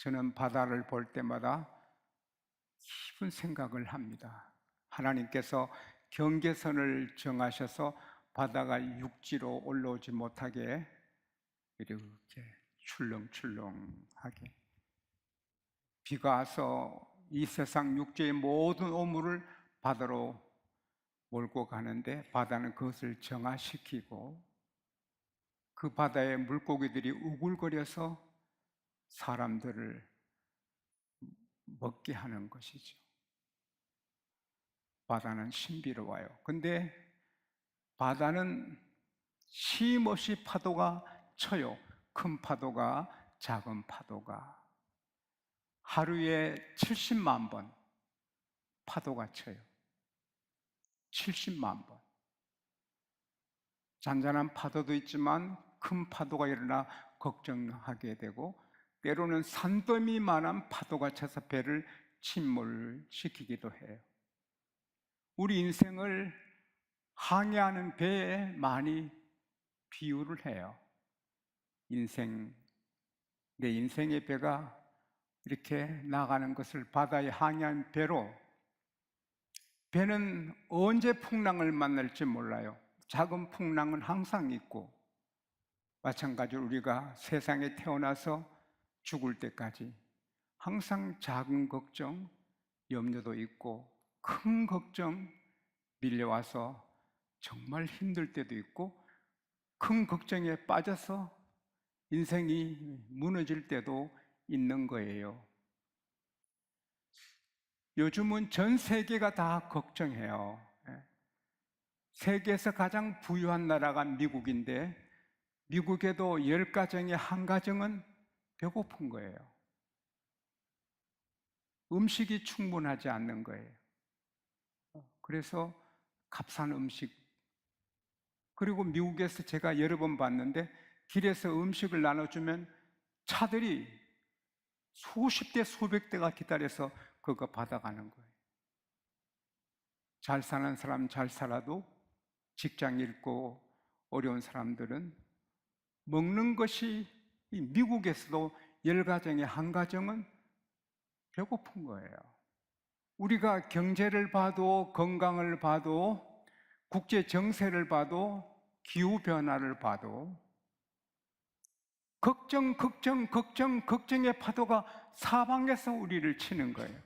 저는 바다를 볼 때마다 깊은 생각을 합니다. 하나님께서 경계선을 정하셔서 바다가 육지로 올라오지 못하게 이렇게 출렁출렁하게 비가 와서 이 세상 육지의 모든 오물을 바다로 몰고 가는데 바다는 그것을 정화시키고 그 바다의 물고기들이 우글거려서 사람들을 먹게 하는 것이죠. 바다는 신비로워요. 근데 바다는 쉼없이 파도가 쳐요. 큰 파도가, 작은 파도가. 하루에 70만 번 파도가 쳐요. 70만 번. 잔잔한 파도도 있지만 큰 파도가 일어나 걱정하게 되고 때로는 산더미만한 파도가 쳐서 배를 침몰시키기도 해요. 우리 인생을 항해하는 배에 많이 비유를 해요. 내 인생의 배가 이렇게 나가는 것을 바다에 항해한 배로, 배는 언제 풍랑을 만날지 몰라요. 작은 풍랑은 항상 있고, 마찬가지로 우리가 세상에 태어나서 죽을 때까지 항상 작은 걱정, 염려도 있고 큰 걱정 밀려와서 정말 힘들 때도 있고 큰 걱정에 빠져서 인생이 무너질 때도 있는 거예요. 요즘은 전 세계가 다 걱정해요. 세계에서 가장 부유한 나라가 미국인데 미국에도 10가정의 한 가정은 배고픈 거예요. 음식이 충분하지 않는 거예요. 그래서 값싼 음식, 그리고 미국에서 제가 여러 번 봤는데 길에서 음식을 나눠주면 차들이 수십 대 수백 대가 기다려서 그거 받아가는 거예요. 잘 사는 사람 잘 살아도 직장 잃고 어려운 사람들은 먹는 것이 미국에서도 10가정의 한 가정은 배고픈 거예요. 우리가 경제를 봐도 건강을 봐도 국제 정세를 봐도 기후변화를 봐도 걱정의 파도가 사방에서 우리를 치는 거예요.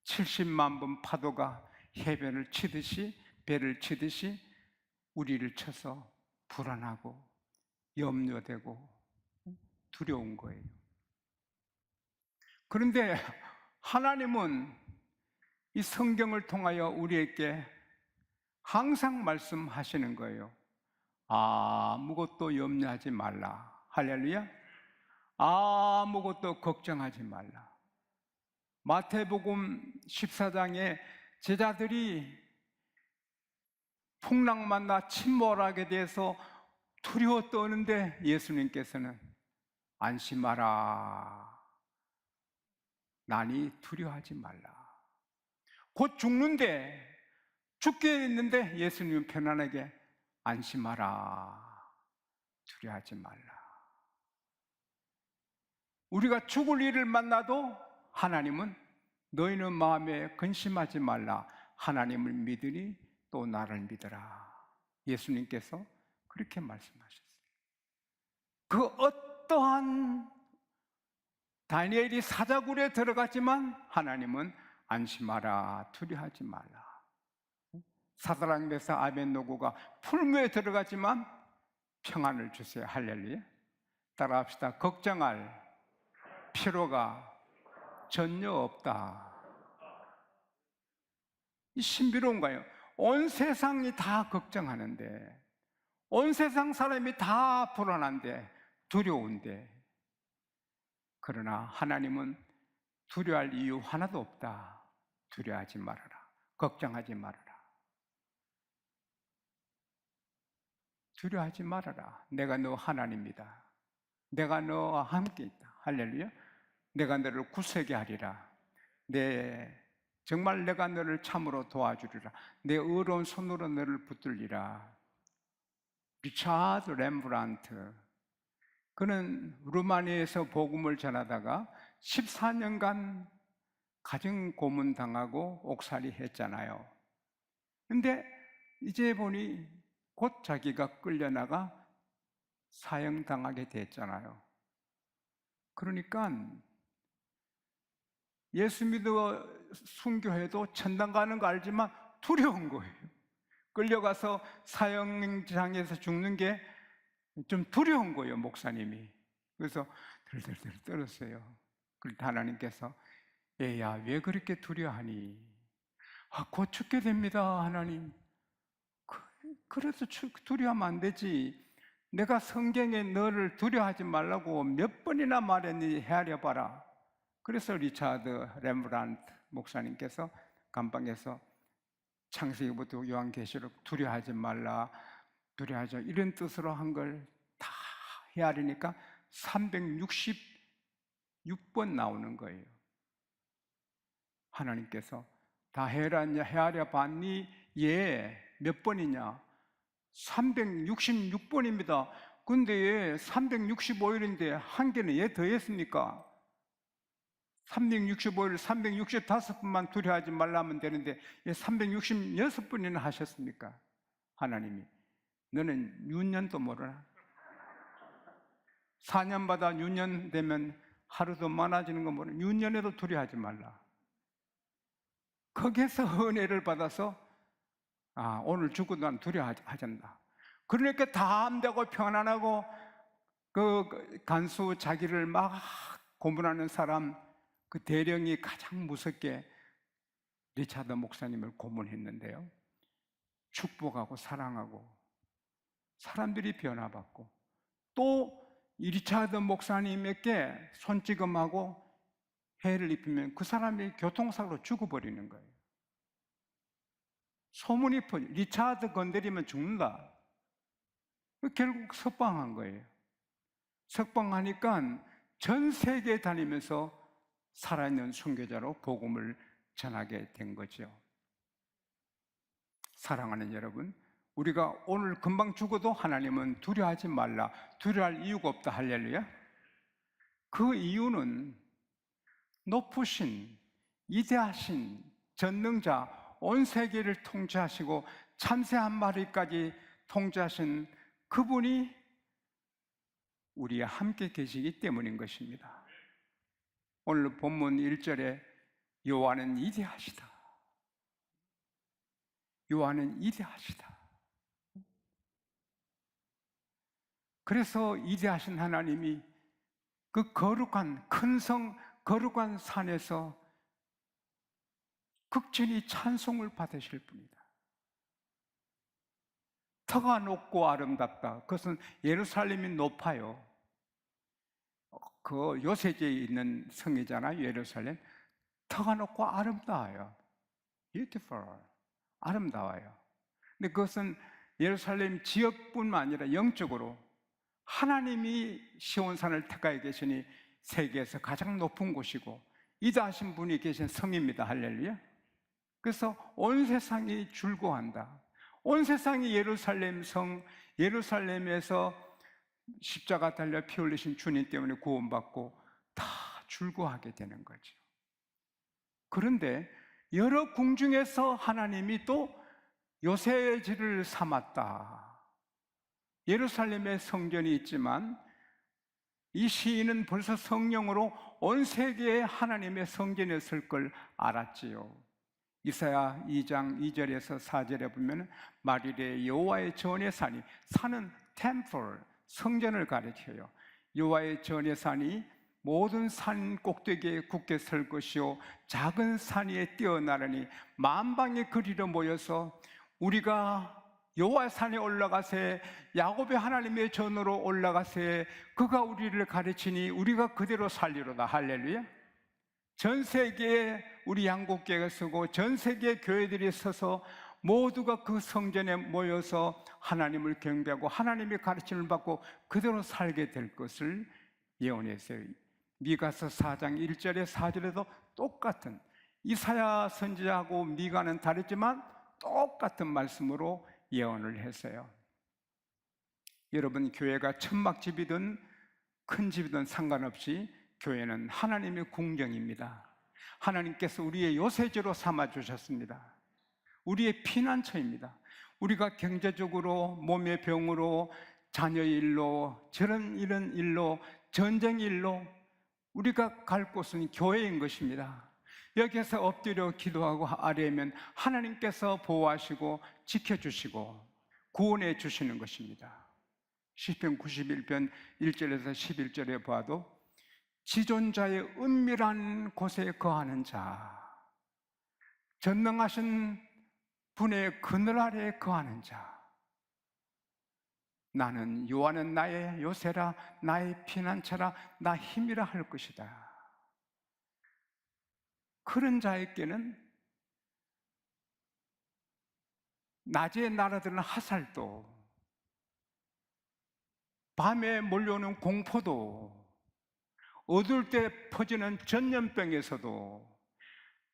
70만 번 파도가 해변을 치듯이, 배를 치듯이 우리를 쳐서 불안하고 염려되고 두려운 거예요. 그런데 하나님은 이 성경을 통하여 우리에게 항상 말씀하시는 거예요. 아무것도 염려하지 말라. 할렐루야. 아무것도 걱정하지 말라. 마태복음 14장에 제자들이 풍랑 만나 침몰하게 돼서 두려워 떠는데 예수님께서는 안심하라. 나니 두려워하지 말라. 곧 죽는데, 죽게 있는데 예수님은 편안하게 안심하라. 두려워하지 말라. 우리가 죽을 일을 만나도 하나님은 너희는 마음에 근심하지 말라. 하나님을 믿으니 또 나를 믿어라. 예수님께서 그렇게 말씀하셨어요. 그 어떠한 다니엘이 사자굴에 들어갔지만 하나님은 안심하라, 두려워하지 말라. 사드락 메삭 아벳노고가 풀무에 들어갔지만 평안을 주세요. 할렐루야. 따라합시다. 걱정할 필요가 전혀 없다. 이 신비로운 거예요. 온 세상이 다 걱정하는데, 온 세상 사람이 다 불안한데, 두려운데, 그러나 하나님은 두려워할 이유 하나도 없다. 두려워하지 말아라. 걱정하지 말아라. 두려워하지 말아라. 내가 너 하나님이다. 내가 너와 함께 있다. 할렐루야. 내가 너를 굳세게 하리라. 정말 내가 너를 참으로 도와주리라. 내 의로운 손으로 너를 붙들리라. 리차드 렘브란트, 그는 루마니아에서 복음을 전하다가 14년간 가정 고문 당하고 옥살이 했잖아요. 근데 이제 보니 곧 자기가 끌려나가 사형당하게 됐잖아요. 그러니까 예수 믿어 순교해도 천당 가는 거 알지만 두려운 거예요. 끌려가서 사형장에서 죽는 게 좀 두려운 거예요, 목사님이. 그래서 들들들 떨었어요. 그런데 하나님께서 얘야, 왜 그렇게 두려워하니? 곧 죽게 됩니다, 하나님. 그래도 두려워하면 안 되지. 내가 성경에 너를 두려워하지 말라고 몇 번이나 말했니? 헤아려 봐라. 그래서 리차드 렘브란트 목사님께서 감방에서 창세기부터 요한계시록 두려워하지 말라, 두려워하지 마, 이런 뜻으로 한 걸 다 헤아리니까 366번 나오는 거예요. 하나님께서 다 헤아려 봤니? 예. 몇 번이냐? 366번입니다. 근데 왜 365일인데 한 개는 왜 더했습니까? 365일 365번만 두려워하지 말라면 되는데 왜 366번이나 하셨습니까? 하나님이. 너는 윤년도 모르나? 4년마다 윤년 되면 하루 더 많아지는 거 모르나? 윤년에도 두려워하지 말라. 거기에서 은혜를 받아서 오늘 죽어도 난 두려워하지 않는다. 그러니까 담대하고 편안하고 그 간수 자기를 막 고문하는 사람, 그 대령이 가장 무섭게 리차드 목사님을 고문했는데요. 축복하고 사랑하고 사람들이 변화받고 또 이 리차드 목사님에게 손찌검하고 해를 입히면 그 사람이 교통사고로 죽어버리는 거예요. 소문이 퍼져. 리차드 건드리면 죽는다. 결국 석방한 거예요. 석방하니까 전 세계에 다니면서 살아있는 순교자로 복음을 전하게 된 거죠. 사랑하는 여러분, 우리가 오늘 금방 죽어도 하나님은 두려워하지 말라, 두려워할 이유가 없다. 할렐루야. 그 이유는 높으신 위대하신 전능자, 온 세계를 통치하시고 참새 한 마리까지 통치하신 그분이 우리와 함께 계시기 때문인 것입니다. 오늘 본문 1절에 여호와는 위대하시다. 여호와는 위대하시다. 그래서 위대하신 하나님이 그 거룩한 큰 성, 거룩한 산에서 극진히 찬송을 받으실 분이다. 터가 높고 아름답다. 그것은 예루살렘이 높아요. 그 요새지에 있는 성이잖아요, 예루살렘. 터가 높고 아름다워요. Beautiful. 아름다워요. 근데 그것은 예루살렘 지역뿐만 아니라 영적으로 하나님이 시온산을 택하여 계시니 세계에서 가장 높은 곳이고 이다하신 분이 계신 성입니다. 할렐루야. 그래서 온 세상이 즐거워한다. 온 세상이 예루살렘 성, 예루살렘에서 십자가 달려 피 흘리신 주님 때문에 구원받고 다 즐거워하게 되는 거죠. 그런데 여러 궁중에서 하나님이 또 요새지를 삼았다. 예루살렘에 성전이 있지만 이 시인은 벌써 성령으로 온 세계에 하나님의 성전에 설 걸 알았지요. 이사야 2장 2절에서 4절에 보면 말일에 여호와의 전의 산이, 산은 템플, 성전을 가리켜요. 여호와의 전의 산이 모든 산 꼭대기에 굳게 설 것이요 작은 산 위에 뛰어나르니 만방의 거리로 모여서 우리가 여호와의 산에 올라가세, 야곱의 하나님의 전으로 올라가세, 그가 우리를 가르치니 우리가 그대로 살리로다. 할렐루야. 전 세계에 우리 양국교회가 서고 전 세계 교회들이 서서 모두가 그 성전에 모여서 하나님을 경배하고 하나님의 가르침을 받고 그대로 살게 될 것을 예언했어요. 미가서 4장 1절에 4절에도 똑같은, 이사야 선지자하고 미가는 다르지만 똑같은 말씀으로 예언을 했어요. 여러분, 교회가 천막집이든 큰 집이든 상관없이 교회는 하나님의 궁정입니다. 하나님께서 우리의 요새지로 삼아주셨습니다. 우리의 피난처입니다. 우리가 경제적으로, 몸의 병으로, 자녀의 일로, 이런 일로, 전쟁 일로 우리가 갈 곳은 교회인 것입니다. 여기에서 엎드려 기도하고 아뢰면 하나님께서 보호하시고 지켜주시고 구원해 주시는 것입니다. 시편 91편 1절에서 11절에 봐도 지존자의 은밀한 곳에 거하는 자, 전능하신 분의 그늘 아래에 거하는 자, 나는 여호와는 나의 요새라, 나의 피난처라, 나 힘이라 할 것이다. 그런 자에게는 낮에 날아드는 화살도, 밤에 몰려오는 공포도, 어두울 때 퍼지는 전염병에서도,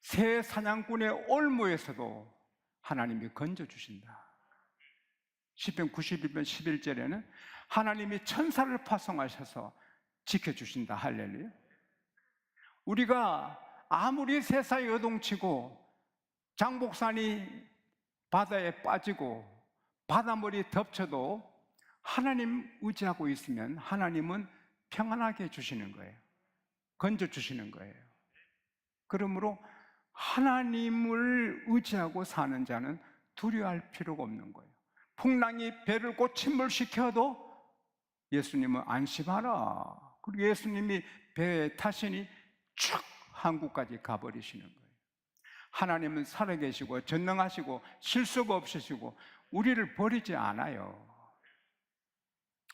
새 사냥꾼의 올무에서도 하나님이 건져주신다. 시편 91편 11절에는 하나님이 천사를 파송하셔서 지켜주신다. 할렐루야. 우리가 아무리 세상에 요동치고 장복산이 바다에 빠지고 바닷물이 덮쳐도 하나님 의지하고 있으면 하나님은 평안하게 해주시는 거예요. 건져주시는 거예요. 그러므로 하나님을 의지하고 사는 자는 두려워할 필요가 없는 거예요. 풍랑이 배를 곧 침몰시켜도 예수님은 안심하라. 그리고 예수님이 배에 타시니 쭉 한국까지 가버리시는 거예요. 하나님은 살아계시고 전능하시고 실수가 없으시고 우리를 버리지 않아요.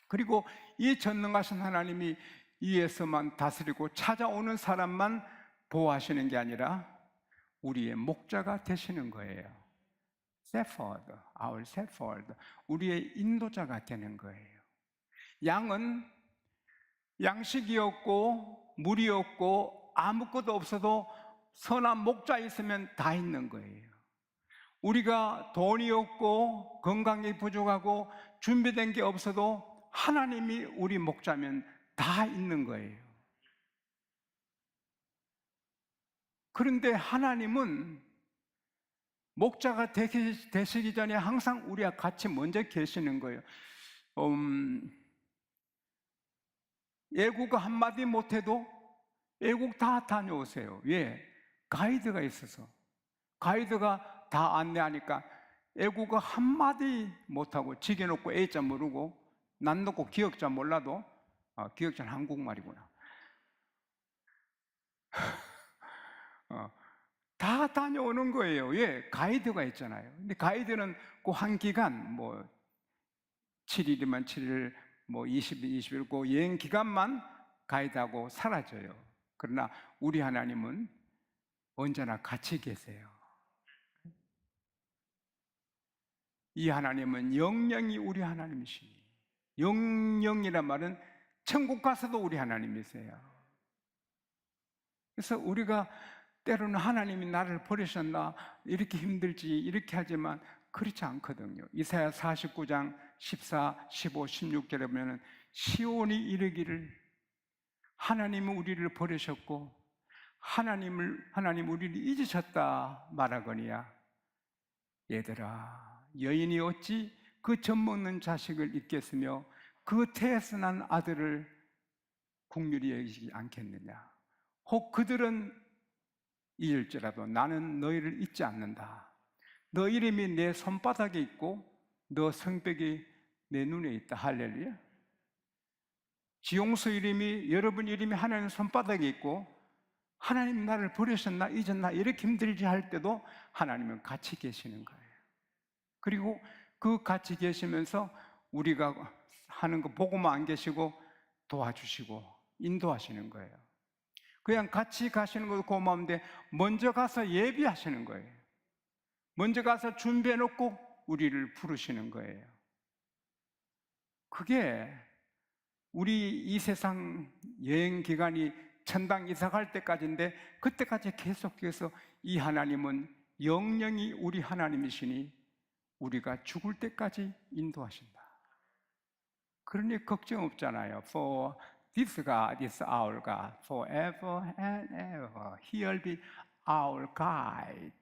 그리고 이 전능하신 하나님이 위에서만 다스리고 찾아오는 사람만 보호하시는 게 아니라 우리의 목자가 되시는 거예요. shepherd, our shepherd, 우리의 인도자가 되는 거예요. 양은 양식이 없고 물이 없고 아무것도 없어도 선한 목자 있으면 다 있는 거예요. 우리가 돈이 없고 건강이 부족하고 준비된 게 없어도 하나님이 우리 목자면 다 있는 거예요. 그런데 하나님은 목자가 되시기 전에 항상 우리와 같이 먼저 계시는 거예요. 애국어 한마디 못해도 애국 다 다녀오세요. 왜? 가이드가 있어서. 가이드가 다 안내하니까 애국어 한마디 못하고 지게 놓고 A자 모르고 난 놓고 기억자 몰라도 기억자는 한국말이구나. 다 다녀오는 거예요. 왜? 가이드가 있잖아요. 근데 가이드는 그 한 기간 7일이면 7일, 20일, 20일 그 여행 기간만 가이드하고 사라져요. 그러나 우리 하나님은 언제나 같이 계세요. 이 하나님은 영영이 우리 하나님이시니, 영영이란 말은 천국 가서도 우리 하나님이세요. 그래서 우리가 때로는 하나님이 나를 버리셨나 이렇게 힘들지 이렇게 하지만 그렇지 않거든요. 이사야 49장 14, 15, 16절에 보면 시온이 이르기를 하나님은 우리를 버리셨고 하나님 우리를 잊으셨다 말하거니와 얘들아 여인이 어찌 그 젖먹는 자식을 잊겠으며 그 태에서 난 아들을 긍휼히 여기지 않겠느냐. 혹 그들은 잊을지라도 나는 너희를 잊지 않는다. 너 이름이 내 손바닥에 있고 너 성벽이 내 눈에 있다. 할렐루야. 지용수 이름이 여러분 이름이 하나님 손바닥에 있고 하나님 나를 버리셨나 잊었나 이렇게 힘들지 할 때도 하나님은 같이 계시는 거예요. 그리고 그 같이 계시면서 우리가 하는 거 보고만 안 계시고 도와주시고 인도하시는 거예요. 그냥 같이 가시는 것도 고마운데 먼저 가서 예비하시는 거예요. 먼저 가서 준비해 놓고 우리를 부르시는 거예요. 그게 우리 이 세상 여행 기간이 천당 이사 갈 때까지인데 그때까지 계속해서 이 하나님은 영영이 우리 하나님이시니 우리가 죽을 때까지 인도하신다. 그러니 걱정 없잖아요. For This God is our God forever and ever. He will be our guide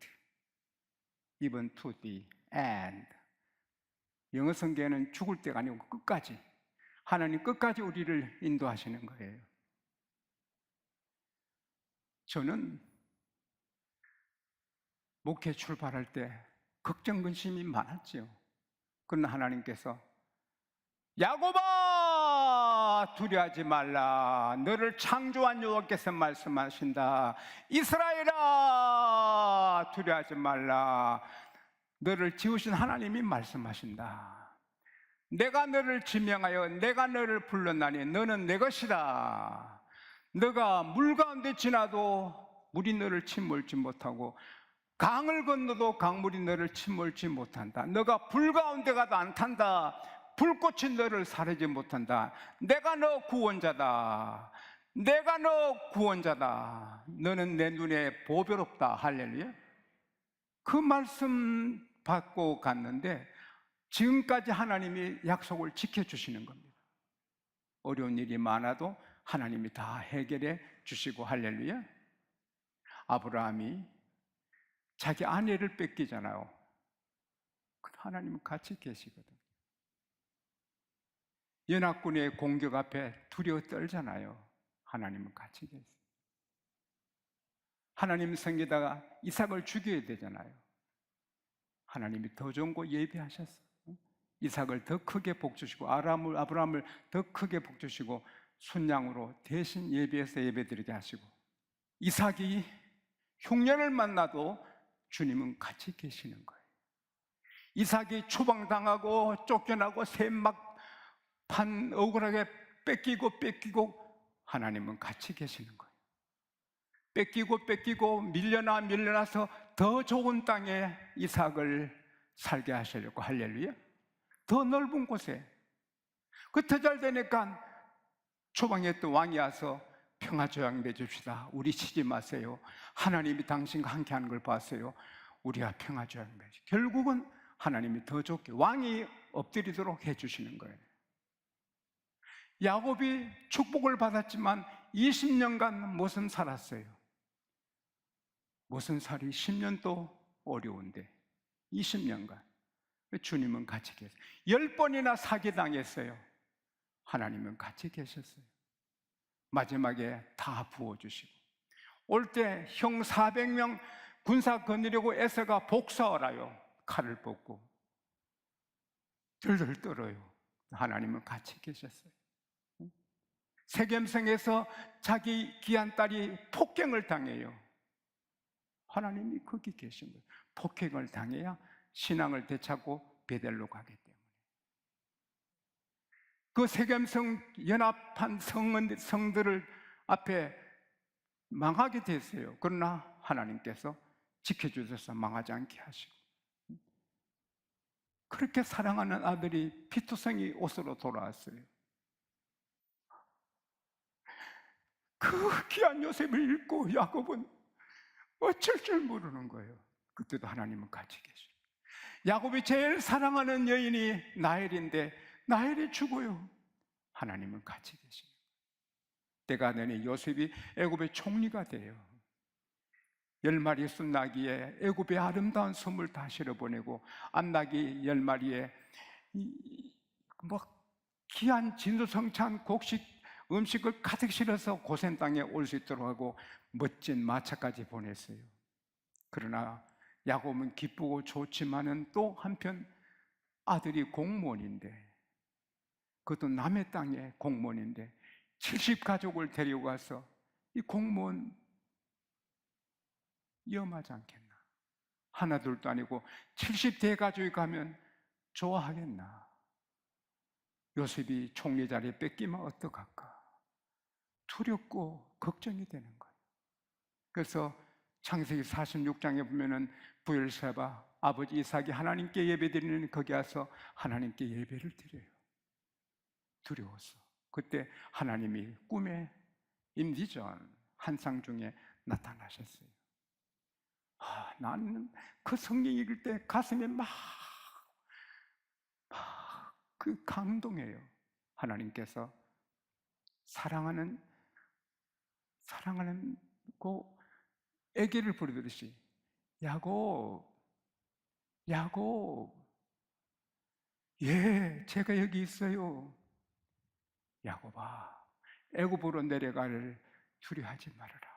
even to the end. 영어 성경에는 죽을 때가 아니고 끝까지, 하나님 끝까지 우리를 인도하시는 거예요. 저는 목회 출발할 때 걱정 근심이 많았죠. 그러나 하나님께서 야곱아 두려워하지 말라, 너를 창조한 여호와께서 말씀하신다. 이스라엘아 두려워하지 말라, 너를 지으신 하나님이 말씀하신다. 내가 너를 지명하여 내가 너를 불렀나니 너는 내 것이다. 너가 물 가운데 지나도 물이 너를 침몰지 못하고 강을 건너도 강물이 너를 침몰지 못한다. 너가 불 가운데 가도 안 탄다. 불꽃이 너를 사르지 못한다. 내가 너 구원자다. 내가 너 구원자다. 너는 내 눈에 보배롭다. 할렐루야. 그 말씀 받고 갔는데 지금까지 하나님이 약속을 지켜주시는 겁니다. 어려운 일이 많아도 하나님이 다 해결해 주시고, 할렐루야. 아브라함이 자기 아내를 뺏기잖아요. 하나님은 같이 계시거든. 연합군의 공격 앞에 두려워 떨잖아요. 하나님은 같이 계세요. 하나님 성에다가 이삭을 죽여야 되잖아요. 하나님이 더 좋은 거 예비하셨어요. 이삭을 더 크게 복주시고 아브라함을 더 크게 복주시고 순양으로 대신 예비해서 예배드리게 하시고, 이삭이 흉년을 만나도 주님은 같이 계시는 거예요. 이삭이 추방당하고 쫓겨나고 샘막판 억울하게 뺏기고 하나님은 같이 계시는 거예요. 뺏기고 밀려나서 더 좋은 땅에 이삭을 살게 하시려고, 할렐루야. 더 넓은 곳에. 그 더 잘 되니까 초방에 또 왕이 와서 평화조약 맺읍시다. 우리 치지 마세요. 하나님이 당신과 함께 하는 걸 봤어요. 우리가 평화조약 맺으. 결국은 하나님이 더 좋게 왕이 엎드리도록 해주시는 거예요. 야곱이 축복을 받았지만 20년간 모순 살았어요. 모순 살이 10년도 어려운데 20년간 주님은 같이 계세요. 10번이나 사기당했어요. 하나님은 같이 계셨어요. 마지막에 다 부어주시고, 올 때 형 400명 군사 거느리고 에서가 복사하라요. 칼을 뽑고 들들 떨어요. 하나님은 같이 계셨어요. 세겜성에서 자기 귀한 딸이 폭행을 당해요. 하나님이 거기 계신 거예요. 폭행을 당해야 신앙을 되찾고 베델로 가기 때문에. 그 세겜성 연합한 성들을 앞에 망하게 됐어요. 그러나 하나님께서 지켜주셔서 망하지 않게 하시고, 그렇게 사랑하는 아들이 피투성이 옷으로 돌아왔어요. 그 귀한 요셉을 읽고 야곱은 어쩔 줄 모르는 거예요. 그때도 하나님은 같이 계셔요. 야곱이 제일 사랑하는 여인이 나엘인데 나엘이 죽어요. 하나님은 같이 계십니다. 때가 되니 요셉이 애굽의 총리가 돼요. 10마리 순나귀에 애굽의 아름다운 선물 다 실어보내고, 암나귀 10마리에 귀한 진수성찬 곡식 음식을 가득 실어서 고센 땅에 올 수 있도록 하고 멋진 마차까지 보냈어요. 그러나 야곱은 기쁘고 좋지만은 또 한편 아들이 공무원인데, 그것도 남의 땅의 공무원인데 70가족을 데리고 가서 이 공무원 위험하지 않겠나? 하나 둘도 아니고 70대 가족이 가면 좋아하겠나? 요셉이 총리 자리에 뺏기면 어떡할까? 두렵고 걱정이 되는 거예요. 그래서 창세기 46장에 보면은 부엘세바 아버지 이삭이 하나님께 예배드리는 거기 와서 하나님께 예배를 드려요. 두려워서. 그때 하나님이 꿈에 임비전 환상 중에 나타나셨어요. 나는 그 성경 읽을 때 가슴에 막 그 감동해요. 하나님께서 사랑하는 그 애기를 부르듯이 야곱, 야곱, 예, 제가 여기 있어요. 야곱아, 애굽으로 내려갈 두려워하지 말아라.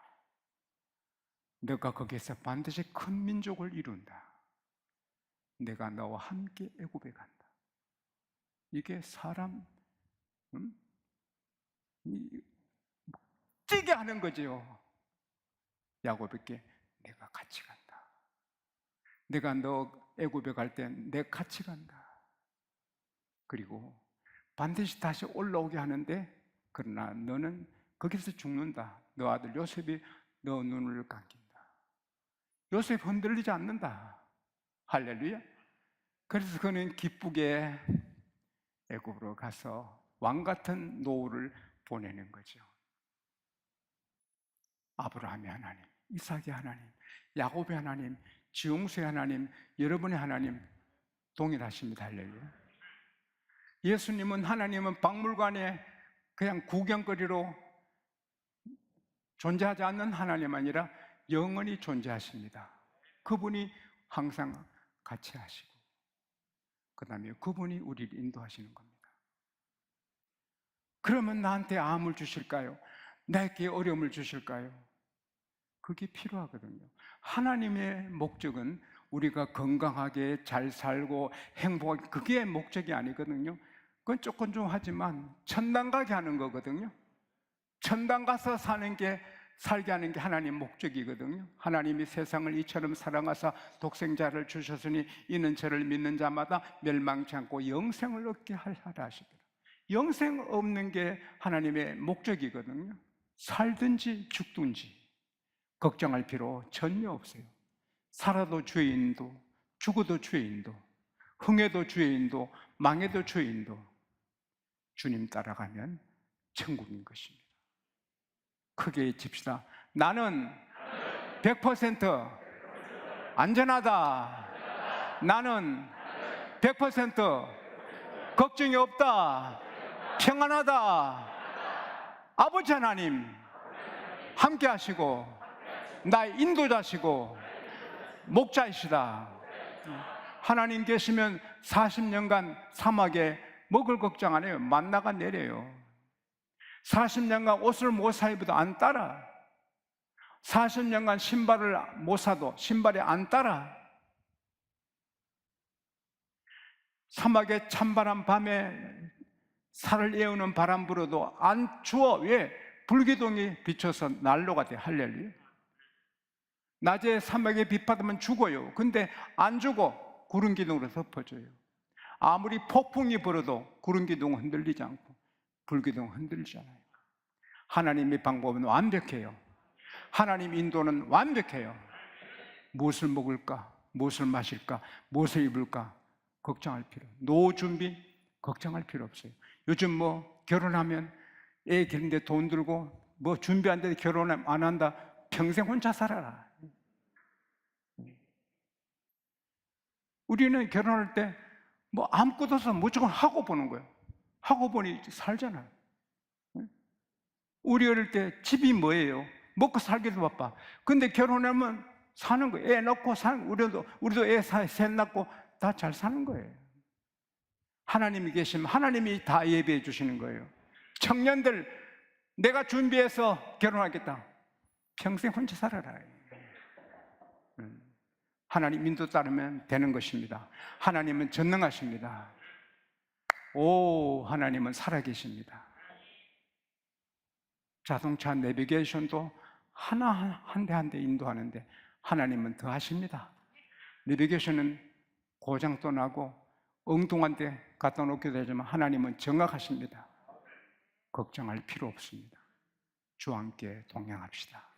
너가 거기서 반드시 큰 민족을 이룬다. 내가 너와 함께 애굽에 간다. 이게 사람 뛰게 하는 거죠. 야곱에게 내가 같이 간다. 내가 너 애굽에 갈 때 내가 같이 간다. 그리고 반드시 다시 올라오게 하는데 그러나 너는 거기서 죽는다. 너 아들 요셉이 너 눈을 감긴다. 요셉 흔들리지 않는다. 할렐루야. 그래서 그는 기쁘게 애굽으로 가서 왕 같은 노후를 보내는 거죠. 아브라함의 하나님, 이삭의 하나님, 야곱의 하나님, 지용수의 하나님, 여러분의 하나님 동일하십니다. 할렐루야. 예수님은 하나님은 박물관에 그냥 구경거리로 존재하지 않는 하나님 아니라 영원히 존재하십니다. 그분이 항상 같이 하시고 그 다음에 그분이 우리를 인도하시는 겁니다. 그러면 나한테 암을 주실까요? 나에게 어려움을 주실까요? 그게 필요하거든요. 하나님의 목적은 우리가 건강하게 잘 살고 행복하게, 그게 목적이 아니거든요. 그건 조금 좀 하지만 천당 가게 하는 거거든요. 천당 가서 살게 하는 게 하나님 목적이거든요. 하나님이 세상을 이처럼 사랑하사 독생자를 주셨으니 이는 저를 믿는 자마다 멸망치 않고 영생을 얻게 하라 하시더라. 영생 없는 게 하나님의 목적이거든요. 살든지 죽든지 걱정할 필요 전혀 없어요. 살아도 주의 인도, 죽어도 주의 인도, 흥해도 주의 인도, 망해도 주의 인도. 주님 따라가면 천국인 것입니다. 크게 외칩시다. 나는 100% 안전하다. 나는 100% 걱정이 없다. 평안하다. 아버지 하나님 함께 하시고 나의 인도자시고 목자이시다. 하나님 계시면 40년간 사막에 먹을 걱정 안 해요. 만나가 내려요. 40년간 옷을 못 사입어도 안 따라. 40년간 신발을 못 사도 신발이 안 따라. 사막에 찬바람 밤에 살을 에우는 바람 불어도 안 추워. 왜? 불기둥이 비춰서 난로가 돼. 할렐루야. 낮에 사막에 비 받으면 죽어요. 근데 안 죽어. 구름 기둥으로 덮어줘요. 아무리 폭풍이 불어도 구름 기둥은 흔들리지 않고 불기둥은 흔들리잖아요. 하나님의 방법은 완벽해요. 하나님 인도는 완벽해요. 무엇을 먹을까? 무엇을 마실까? 무엇을 입을까? 걱정할 필요. 노후 준비 걱정할 필요 없어요. 요즘 뭐 결혼하면 애 기르는데 돈 들고 뭐 준비 안 돼도 결혼 안 한다. 평생 혼자 살아라. 우리는 결혼할 때 뭐 아무것도 없어 무조건 하고 보는 거예요. 하고 보니 살잖아요. 우리 어릴 때 집이 뭐예요? 먹고 살기도 바빠. 근데 결혼하면 사는 거예요. 애 낳고 사는 거예요. 우리도 애 셋 낳고 다 잘 사는 거예요. 하나님이 계시면 하나님이 다 예비해 주시는 거예요. 청년들 내가 준비해서 결혼하겠다. 평생 혼자 살아라. 하나님 인도 따르면 되는 것입니다. 하나님은 전능하십니다. 오, 하나님은 살아계십니다. 자동차 내비게이션도 하나 한 대 한 대 인도하는데 하나님은 더 하십니다. 내비게이션은 고장도 나고 엉뚱한 데 갖다 놓기도 하지만 하나님은 정확하십니다. 걱정할 필요 없습니다. 주와 함께 동행합시다.